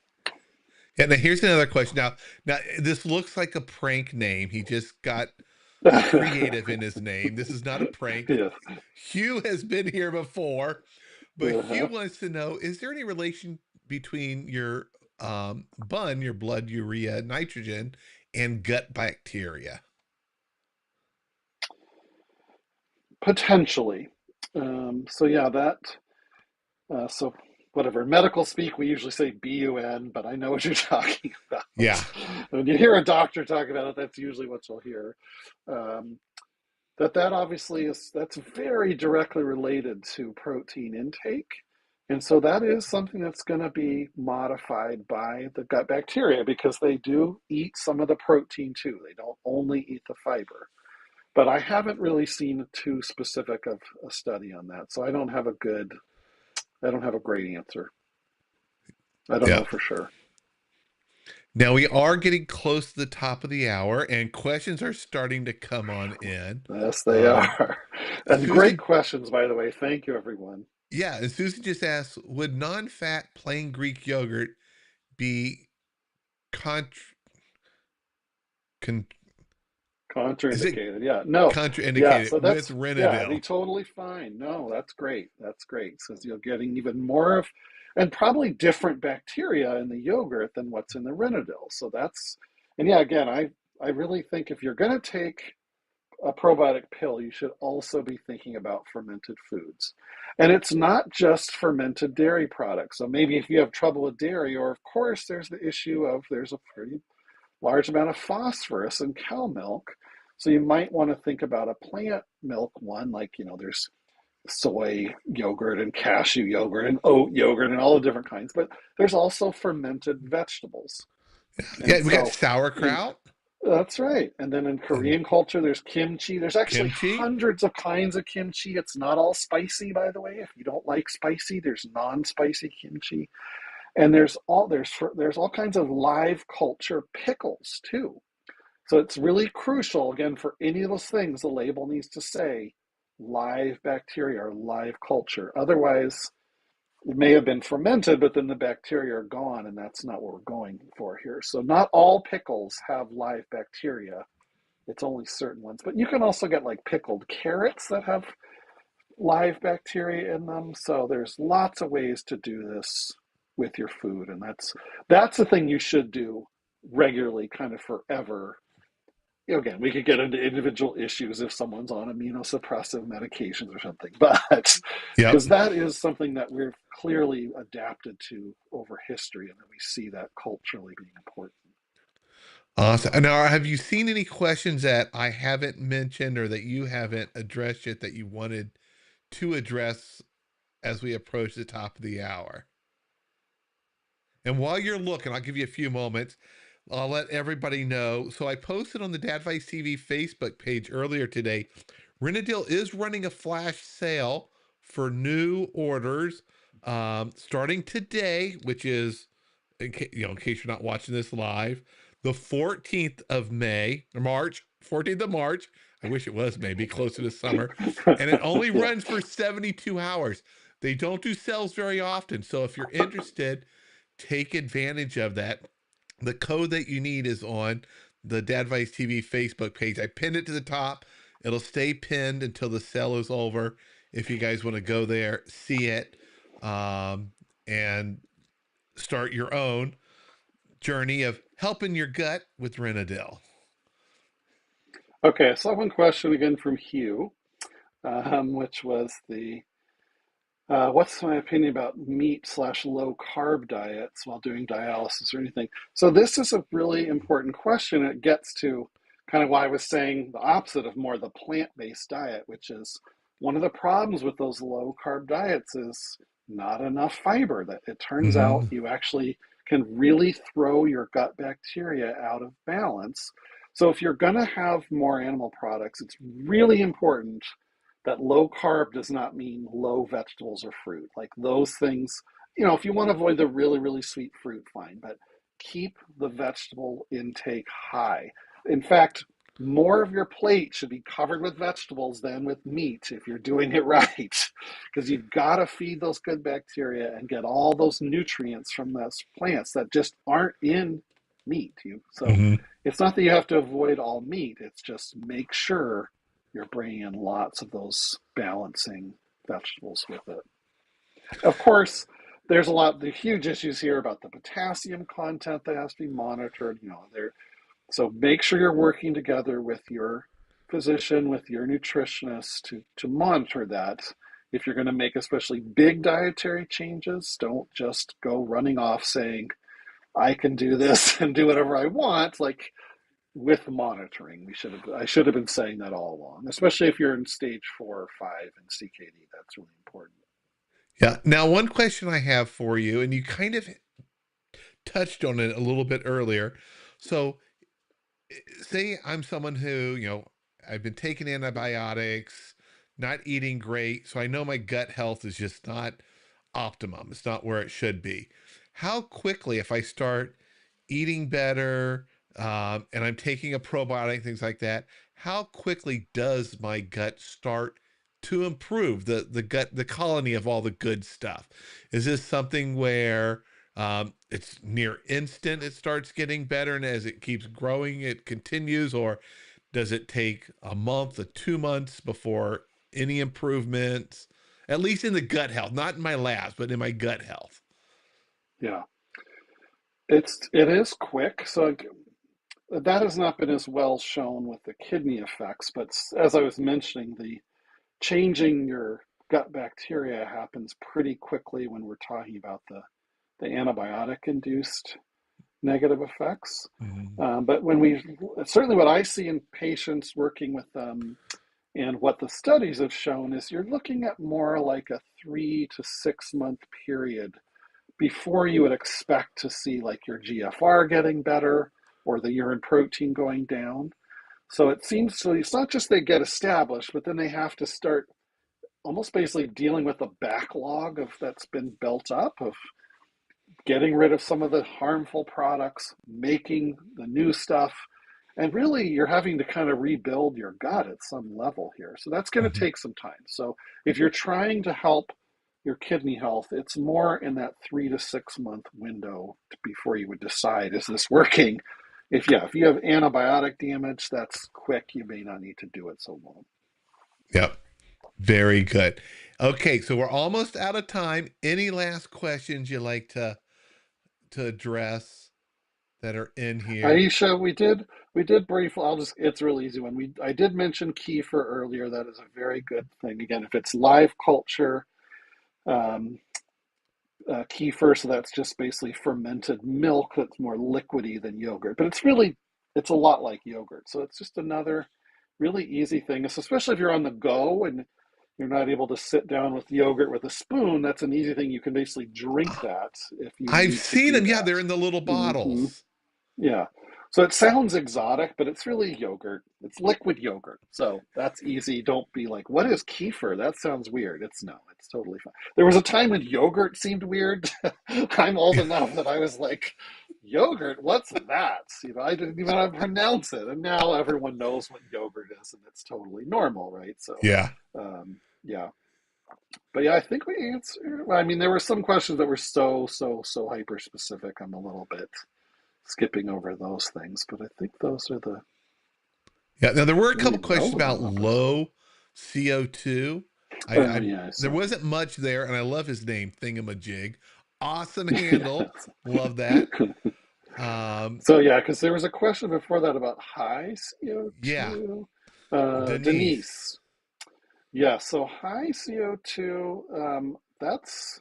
Yeah. Now here's another question. Now this looks like a prank name. He just got creative in his name. This is not a prank. Yeah. Hugh has been here before, but Hugh Uh-huh. wants to know, is there any relation between your your blood urea nitrogen, and gut bacteria? Potentially. So yeah, so whatever medical speak, we usually say BUN, but I know what you're talking about. Yeah. When you hear a doctor talk about it, that's usually what you'll hear. Um, that obviously that's very directly related to protein intake. And so that is something that's going to be modified by the gut bacteria because they do eat some of the protein too. They don't only eat the fiber. But I haven't really seen too specific of a study on that. So I don't have a great answer. I don't Yeah. know for sure. Now we are getting close to the top of the hour, and questions are starting to come on in. Yes, they Um, are. And great Susan, questions, by the way. Thank you, everyone. yeah, and Susan just asked, would non-fat plain Greek yogurt be contra, con, is it Contraindicated. Yeah. No. Yeah. contraindicated So with yeah, be Renadyl? totally fine. No, that's great. That's great. Because you're getting even more of, and probably different bacteria in the yogurt than what's in the Renadyl. So and yeah, again, I really think if you're going to take a probiotic pill, you should also be thinking about fermented foods. And it's not just fermented dairy products. So maybe if you have trouble with dairy, or of course, there's the issue of there's a pretty large amount of phosphorus in cow milk. So you might want to think about a plant milk one, like, there's soy yogurt and cashew yogurt and oat yogurt and all the different kinds, but there's also fermented vegetables. Yeah, And we got so in sauerkraut that's right. And then in and Korean culture, there's kimchi. There's actually kimchi. hundreds of kinds of kimchi. It's not all spicy, by the way. If you don't like spicy, there's non-spicy kimchi. And there's all kinds of live culture pickles too. So it's really crucial, again, for any of those things, the label needs to say live bacteria or live culture. Otherwise, it may have been fermented, but then the bacteria are gone, and that's not what we're going for here. So not all pickles have live bacteria. It's only certain ones. But you can also get like pickled carrots that have live bacteria in them. So there's lots of ways to do this with your food, and that's the thing you should do regularly, kind of forever. Again, we could get into individual issues if someone's on immunosuppressive medications or something, but Yep. because that is something that we've clearly adapted to over history, and that we see that culturally being important. Awesome. Now, have you seen any questions that I haven't mentioned or that you haven't addressed yet that you wanted to address as we approach the top of the hour? And while you're looking, I'll give you a few moments. I'll let everybody know. So I posted on the Dadvice TV Facebook page earlier today. Renadyl is running a flash sale for new orders starting today, which is, in case you're not watching this live, the 14th of May, or March, 14th of March. I wish it was maybe closer to summer. And it only Yeah. runs for 72 hours. They don't do sales very often. So if you're interested, take advantage of that. The code that you need is on the Dadvice TV Facebook page. I pinned it to the top. It'll stay pinned until the sale is over. If you guys want to go there, see it, and start your own journey of helping your gut with Renadyl. Okay, so I have one question again from Hugh, which was what's my opinion about meat slash low carb diets while doing dialysis or anything? So this is a really important question. It gets to kind of why I was saying the opposite of more the plant-based diet, which is one of the problems with those low carb diets is not enough fiber. That it turns out Mm-hmm. you actually can really throw your gut bacteria out of balance. So if you're going to have more animal products, it's really important that low carb does not mean low vegetables or fruit. Like those things, if you want to avoid the really, really sweet fruit, fine, but keep the vegetable intake high. In fact, more of your plate should be covered with vegetables than with meat if you're doing it right, because you've got to feed those good bacteria and get all those nutrients from those plants that just aren't in meat. So Mm-hmm. it's not that you have to avoid all meat, it's just make sure you're bringing in lots of those balancing vegetables with it. Of course, there's the huge issues here about the potassium content that has to be monitored. So make sure you're working together with your physician, with your nutritionist to monitor that. If you're going to make especially big dietary changes, don't just go running off saying, I can do this and do whatever I want. Like, with monitoring. I should have been saying that all along, especially if you're in stage 4 or 5 in CKD. That's really important. Yeah. Now, one question I have for you, and you kind of touched on it a little bit earlier. So, say I'm someone who, I've been taking antibiotics, not eating great. So I know my gut health is just not optimum. It's not where it should be. How quickly, if I start eating better, and I'm taking a probiotic, things like that, how quickly does my gut start to improve the gut, the colony of all the good stuff? Is this something where it's near instant it starts getting better, and as it keeps growing it continues, or does it take a month or 2 months before any improvements, at least in the gut health, not in my labs but in my gut health? Yeah, it is quick. So that has not been as well shown with the kidney effects, but as I was mentioning, the changing your gut bacteria happens pretty quickly when we're talking about the antibiotic induced negative effects. Mhm. But certainly what I see in patients working with them and what the studies have shown is you're looking at more like a 3 to 6 month period before you would expect to see like your GFR getting better or the urine protein going down. So it seems to, it's not just they get established, but then they have to start almost basically dealing with the backlog of that's been built up of getting rid of some of the harmful products, making the new stuff, And really, you're having to kind of rebuild your gut at some level here. So that's going to Mhm. take some time. So if you're trying to help your kidney health, it's more in that 3 to 6 month window before you would decide, is this working? If you have antibiotic damage, that's quick. You may not need to do it so long. Yep. Very good. Okay, so we're almost out of time. Any last questions you like to address that are in here? Aisha, we did briefly. It's a real easy one. I did mention kefir earlier. That is a very good thing. Again, if it's live culture, um, kefir, so that's just basically fermented milk that's more liquidy than yogurt. But it's a lot like yogurt. So it's just another really easy thing. Especially if you're on the go and you're not able to sit down with yogurt with a spoon. That's an easy thing. You can basically drink that if you I've need to seen do them. Yeah, that. they're in the little Hmm. bottles. Yeah. So it sounds exotic, but it's really yogurt. It's liquid yogurt. So that's easy. Don't be like, what is kefir? That sounds weird. It's totally fine. There was a time when yogurt seemed weird. I'm old enough that I was like, yogurt? What's that? I didn't even know how to pronounce it. And now everyone knows what yogurt is and it's totally normal, right? So, Yeah. yeah. But yeah, I think we answered. I mean, there were some questions that were so hyper specific. I'm a little bit skipping over those things, but I think those are the Yeah. Now there were a couple really questions about relevant ones. low CO2. Oh I yeah, I there saw wasn't much there, and I love his name, Thingamajig. Awesome handle. that. Love that. Yes. Um, So yeah, because there was a question before that about high yeah. CO2. Denise. Denise. Yeah, so high CO2, that's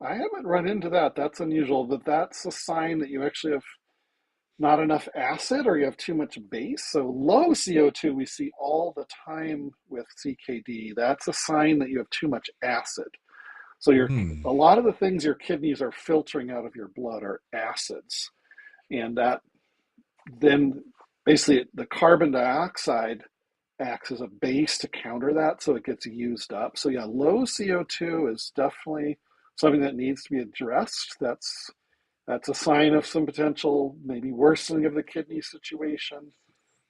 I haven't run into that. That's unusual, but that's a sign that you actually have not enough acid or you have too much base. So low CO2 we see all the time with CKD. That's a sign that you have too much acid. So Hmm. a lot of the things your kidneys are filtering out of your blood are acids. And that then basically the carbon dioxide acts as a base to counter that, so it gets used up. So yeah, low CO2 is definitely something that needs to be addressed. That's a sign of some potential maybe worsening of the kidney situation.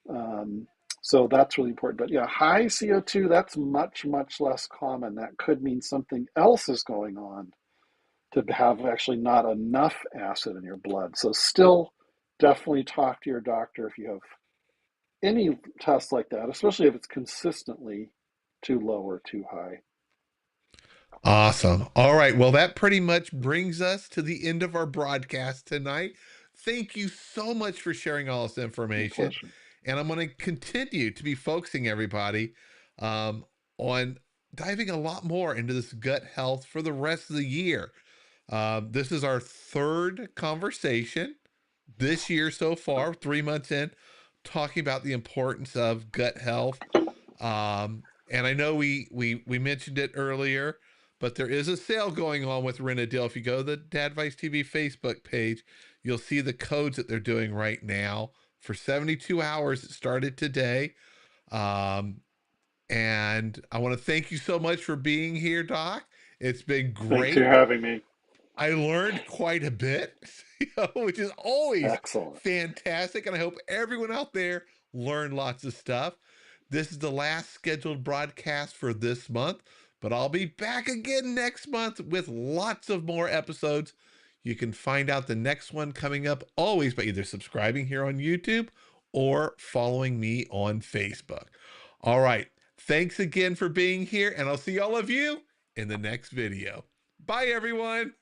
Um, so that's really important. But yeah, high CO2, that's much less common. That could mean something else is going on to have actually not enough acid in your blood. So still definitely talk to your doctor if you have any tests like that, especially if it's consistently too low or too high. Awesome. All right. Well, that pretty much brings us to the end of our broadcast tonight. Thank you so much for sharing all this My information. pleasure. And I'm going to continue to be focusing everybody um, on diving a lot more into this gut health for the rest of the year. This is our third conversation this year so far, 3 months in, talking about the importance of gut health. And I know we mentioned it earlier, but there is a sale going on with Renadyl. If you go to the Dadvice TV Facebook page, you'll see the codes that they're doing right now for 72 hours. It started today. Um, and I want to thank you so much for being here, Doc. It's been Thanks for great. having me. I learned quite a bit, which is always Excellent. fantastic. And I hope everyone out there learned lots of stuff. This is the last scheduled broadcast for this month, but I'll be back again next month with lots of more episodes. You can find out the next one coming up always by either subscribing here on YouTube or following me on Facebook. All right. Thanks again for being here, and I'll see all of you in the next video. Bye, everyone.